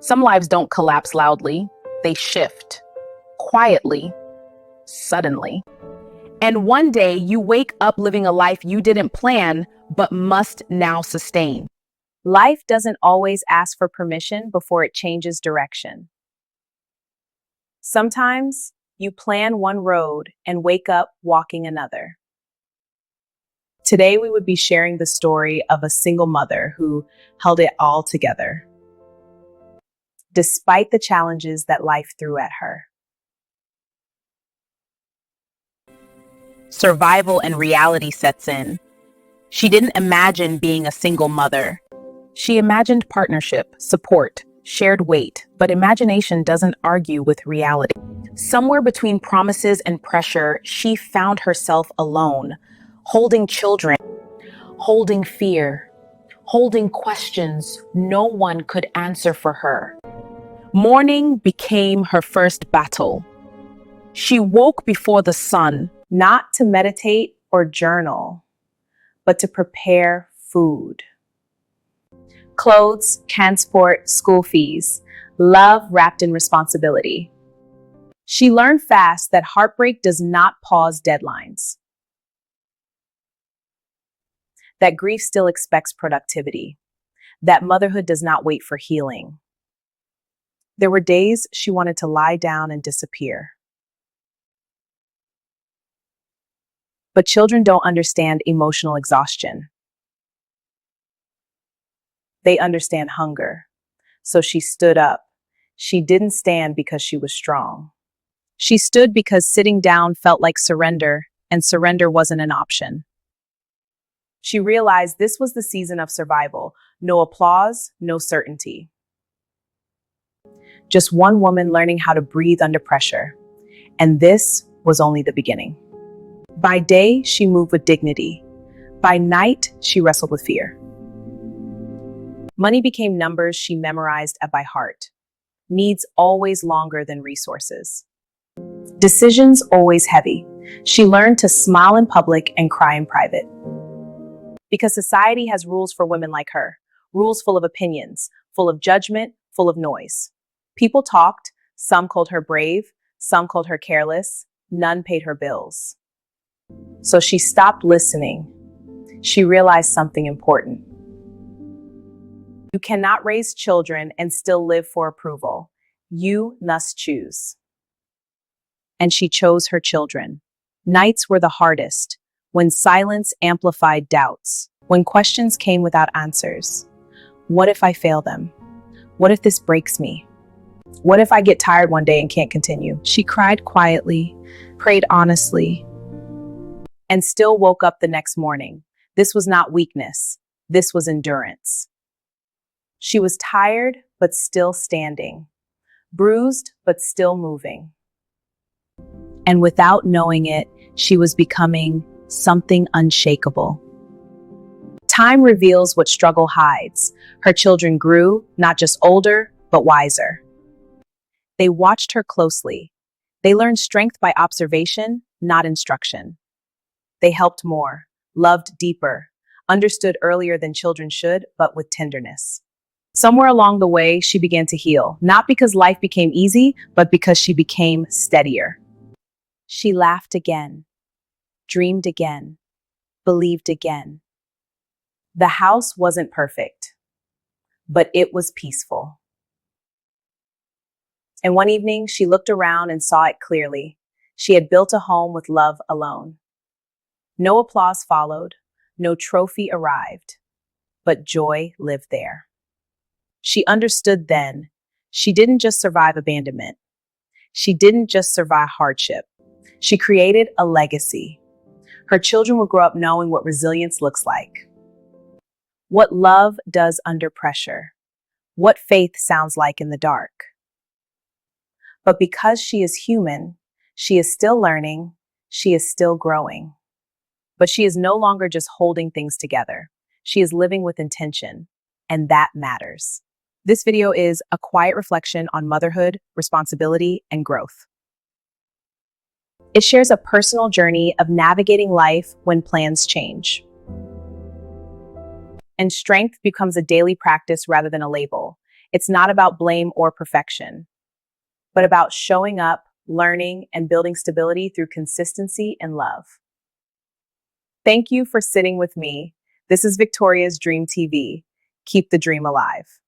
Some lives don't collapse loudly, they shift quietly, suddenly. And one day you wake up living a life you didn't plan but must now sustain. Life doesn't always ask for permission before it changes direction. Sometimes you plan one road and wake up walking another. Today, we would be sharing the story of a single mother who held it all together, despite the challenges that life threw at her. Survival and reality sets in. She didn't imagine being a single mother. She imagined partnership, support, shared weight, but imagination doesn't argue with reality. Somewhere between promises and pressure, she found herself alone, holding children, holding fear, holding questions no one could answer for her. Morning became her first battle. She woke before the sun, Not to meditate or journal, but to prepare food. Clothes, transport, school fees, love wrapped in responsibility. She learned fast that heartbreak does not pause deadlines, that grief still expects productivity, that motherhood does not wait for healing. There were days she wanted to lie down and disappear. But children don't understand emotional exhaustion. They understand hunger. So she stood up. She didn't stand because she was strong. She stood because sitting down felt like surrender, and surrender wasn't an option. She realized this was the season of survival. No applause, no certainty. Just one woman learning how to breathe under pressure. And this was only the beginning. By day, she moved with dignity. By night, she wrestled with fear. Money became numbers she memorized by heart. Needs always longer than resources. Decisions always heavy. She learned to smile in public and cry in private. Because society has rules for women like her, rules full of opinions, full of judgment, full of noise. People talked, some called her brave, some called her careless, none paid her bills. So she stopped listening. She realized something important. You cannot raise children and still live for approval. You must choose. And she chose her children. Nights were the hardest, when silence amplified doubts, when questions came without answers. What if I fail them? What if this breaks me? What if I get tired one day and can't continue? She cried quietly, prayed honestly, and still woke up the next morning. This was not weakness. This was endurance. She was tired, but still standing, bruised, but still moving. And without knowing it, she was becoming something unshakable. Time reveals what struggle hides. Her children grew, not just older, but wiser. They watched her closely. They learned strength by observation, not instruction. They helped more, loved deeper, understood earlier than children should, but with tenderness. Somewhere along the way, she began to heal, not because life became easy, but because she became steadier. She laughed again, dreamed again, believed again. The house wasn't perfect, but it was peaceful. And one evening, she looked around and saw it clearly. She had built a home with love alone. No applause followed, no trophy arrived, but joy lived there. She understood then, she didn't just survive abandonment. She didn't just survive hardship. She created a legacy. Her children will grow up knowing what resilience looks like, what love does under pressure, what faith sounds like in the dark. But because she is human, she is still learning, she is still growing. But she is no longer just holding things together. She is living with intention, and that matters. This video is a quiet reflection on motherhood, responsibility, and growth. It shares a personal journey of navigating life when plans change. And strength becomes a daily practice rather than a label. It's not about blame or perfection, but about showing up, learning, and building stability through consistency and love. Thank you for sitting with me. This is Victoria's Dream TV. Keep the dream alive.